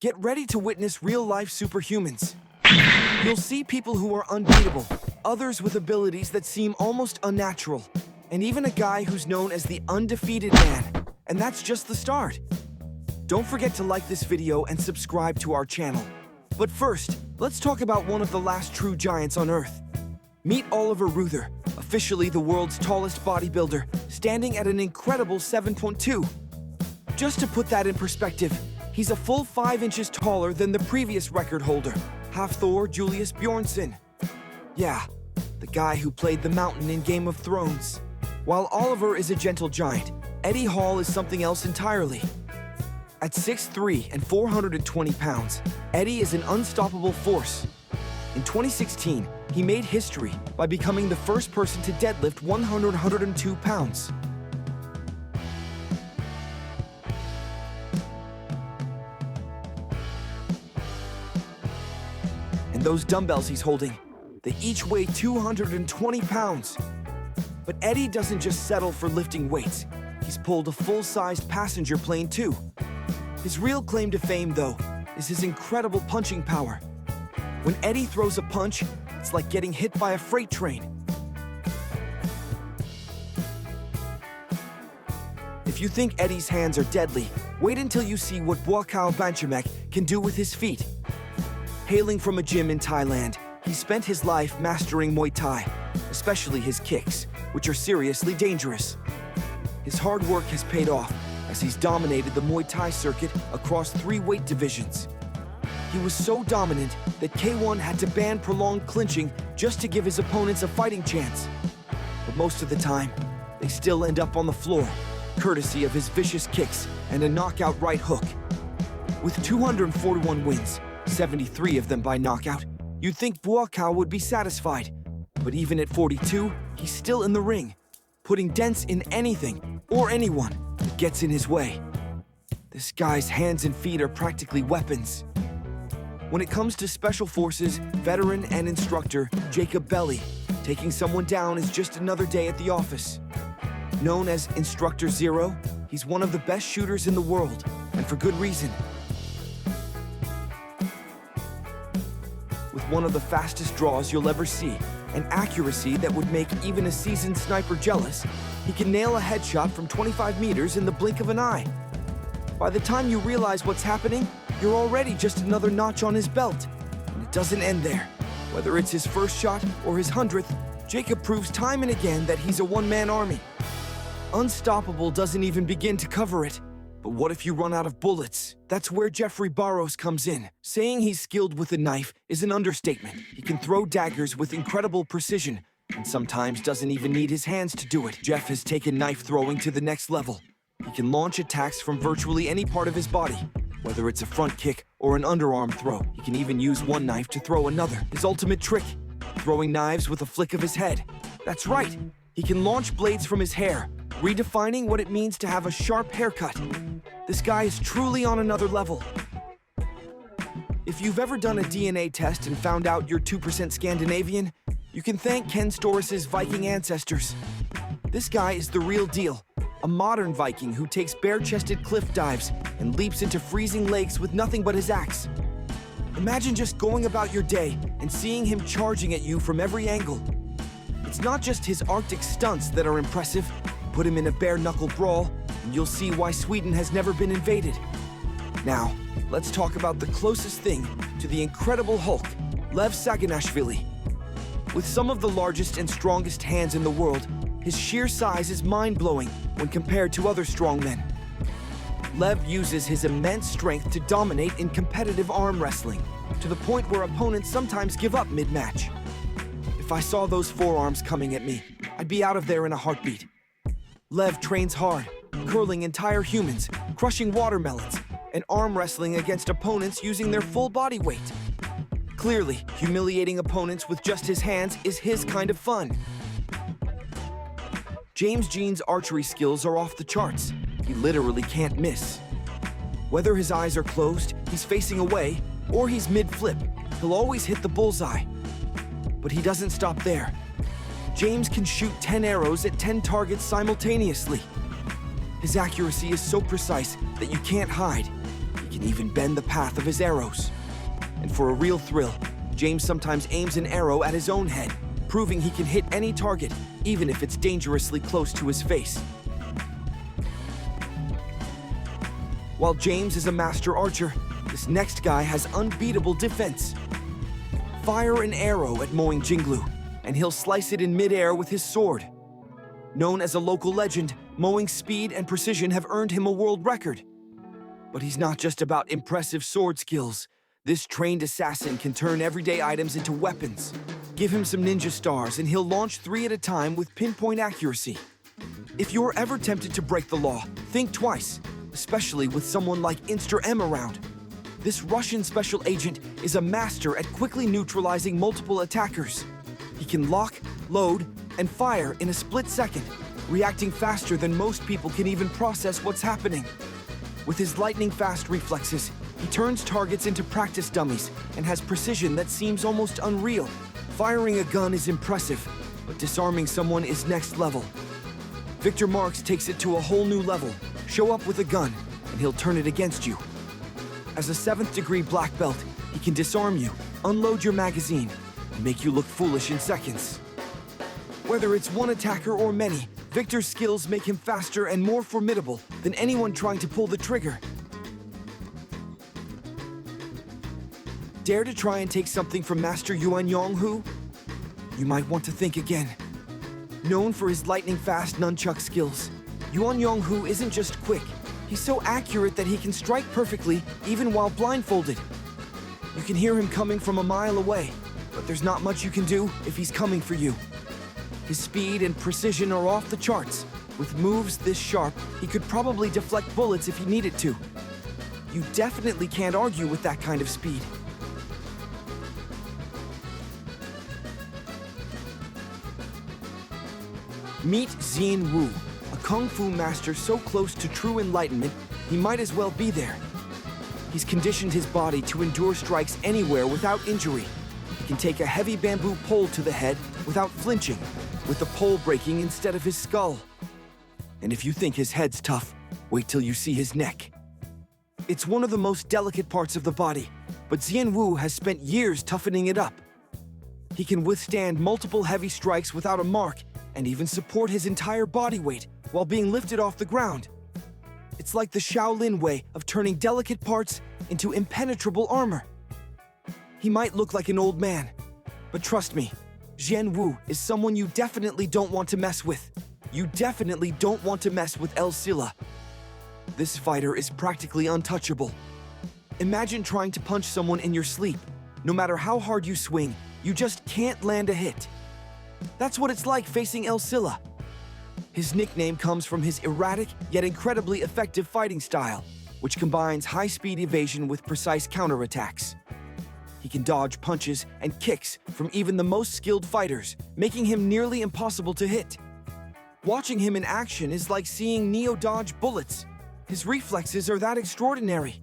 Get ready to witness real-life superhumans. You'll see people who are unbeatable, others with abilities that seem almost unnatural, and even a guy who's known as the undefeated man. And that's just the start. Don't forget to like this video and subscribe to our channel. But first, let's talk about one of the last true giants on Earth. Meet Oliver Reuther, officially the world's tallest bodybuilder, standing at an incredible 7.2. Just to put that in perspective, he's a full 5 inches taller than the previous record holder, Hafthor Julius Bjornsson. Yeah, the guy who played the Mountain in Game of Thrones. While Oliver is a gentle giant, Eddie Hall is something else entirely. At 6'3" and 420 pounds, Eddie is an unstoppable force. In 2016, he made history by becoming the first person to deadlift 102 pounds. And those dumbbells he's holding, they each weigh 220 pounds. But Eddie doesn't just settle for lifting weights. He's pulled a full-sized passenger plane too. His real claim to fame, though, is his incredible punching power. When Eddie throws a punch, it's like getting hit by a freight train. If you think Eddie's hands are deadly, wait until you see what Buakaw Banchamek can do with his feet. Hailing from a gym in Thailand, he spent his life mastering Muay Thai, especially his kicks, which are seriously dangerous. His hard work has paid off, as he's dominated the Muay Thai circuit across 3 weight divisions. He was so dominant that K1 had to ban prolonged clinching just to give his opponents a fighting chance. But most of the time, they still end up on the floor, courtesy of his vicious kicks and a knockout right hook. With 241 wins, 73 of them by knockout, you'd think Buakaw would be satisfied. But even at 42, he's still in the ring, putting dents in anything or anyone that gets in his way. This guy's hands and feet are practically weapons. When it comes to Special Forces, veteran and instructor Jacob Belli, taking someone down is just another day at the office. Known as Instructor Zero, he's one of the best shooters in the world, and for good reason. With one of the fastest draws you'll ever see, an accuracy that would make even a seasoned sniper jealous, he can nail a headshot from 25 meters in the blink of an eye. By the time you realize what's happening, you're already just another notch on his belt. And it doesn't end there. Whether it's his first shot or his 100th, Jacob proves time and again that he's a one-man army. Unstoppable doesn't even begin to cover it. But what if you run out of bullets? That's where Jeffrey Barros comes in. Saying he's skilled with a knife is an understatement. He can throw daggers with incredible precision, and sometimes doesn't even need his hands to do it. Jeff has taken knife throwing to the next level. He can launch attacks from virtually any part of his body, whether it's a front kick or an underarm throw. He can even use one knife to throw another. His ultimate trick, throwing knives with a flick of his head. That's right, he can launch blades from his hair, redefining what it means to have a sharp haircut. This guy is truly on another level. If you've ever done a DNA test and found out you're 2% Scandinavian, you can thank Ken Storis's Viking ancestors. This guy is the real deal, a modern Viking who takes bare-chested cliff dives and leaps into freezing lakes with nothing but his axe. Imagine just going about your day and seeing him charging at you from every angle. It's not just his Arctic stunts that are impressive. Put him in a bare-knuckle brawl, and you'll see why Sweden has never been invaded. Now, let's talk about the closest thing to the Incredible Hulk, Lev Saginashvili. With some of the largest and strongest hands in the world, his sheer size is mind-blowing when compared to other strongmen. Lev uses his immense strength to dominate in competitive arm wrestling, to the point where opponents sometimes give up mid-match. If I saw those forearms coming at me, I'd be out of there in a heartbeat. Lev trains hard, curling entire humans, crushing watermelons, and arm wrestling against opponents using their full body weight. Clearly, humiliating opponents with just his hands is his kind of fun. James Jean's archery skills are off the charts. He literally can't miss. Whether his eyes are closed, he's facing away, or he's mid-flip, he'll always hit the bullseye. But he doesn't stop there. James can shoot 10 arrows at 10 targets simultaneously. His accuracy is so precise that you can't hide. He can can even bend the path of his arrows. And for a real thrill, James sometimes aims an arrow at his own head, proving he can hit any target, even if it's dangerously close to his face. While James is a master archer, this next guy has unbeatable defense. Fire an arrow at Moing Jinglu, and he'll slice it in midair with his sword. Known as a local legend, Moing's speed and precision have earned him a world record. But he's not just about impressive sword skills. This trained assassin can turn everyday items into weapons. Give him some ninja stars and he'll launch 3 at a time with pinpoint accuracy. If you're ever tempted to break the law, think twice, especially with someone like Insta M around. This Russian special agent is a master at quickly neutralizing multiple attackers. He can lock, load, and fire in a split second, reacting faster than most people can even process what's happening. With his lightning-fast reflexes, he turns targets into practice dummies and has precision that seems almost unreal. Firing a gun is impressive, but disarming someone is next level. Victor Marx takes it to a whole new level. Show up with a gun, and he'll turn it against you. As a 7th degree black belt, he can disarm you, unload your magazine, and make you look foolish in seconds. Whether it's one attacker or many, Victor's skills make him faster and more formidable than anyone trying to pull the trigger. Dare to try and take something from Master Yuan Yonghu? You might want to think again. Known for his lightning-fast nunchuck skills, Yuan Yonghu isn't just quick. He's so accurate that he can strike perfectly even while blindfolded. You can hear him coming from a mile away, but there's not much you can do if he's coming for you. His speed and precision are off the charts. With moves this sharp, he could probably deflect bullets if he needed to. You definitely can't argue with that kind of speed. Meet Xian Wu, a kung fu master so close to true enlightenment, he might as well be there. He's conditioned his body to endure strikes anywhere without injury. He can take a heavy bamboo pole to the head without flinching, with the pole breaking instead of his skull. And if you think his head's tough, wait till you see his neck. It's one of the most delicate parts of the body, but Xian Wu has spent years toughening it up. He can withstand multiple heavy strikes without a mark, and even support his entire body weight while being lifted off the ground. It's like the Shaolin way of turning delicate parts into impenetrable armor. He might look like an old man, but trust me, Xian Wu is someone you definitely don't want to mess with. You definitely don't want to mess with El Silla. This fighter is practically untouchable. Imagine trying to punch someone in your sleep. No matter how hard you swing, you just can't land a hit. That's what it's like facing El Silla. His nickname comes from his erratic yet incredibly effective fighting style, which combines high-speed evasion with precise counterattacks. He can dodge punches and kicks from even the most skilled fighters, making him nearly impossible to hit. Watching him in action is like seeing Neo dodge bullets. His reflexes are that extraordinary.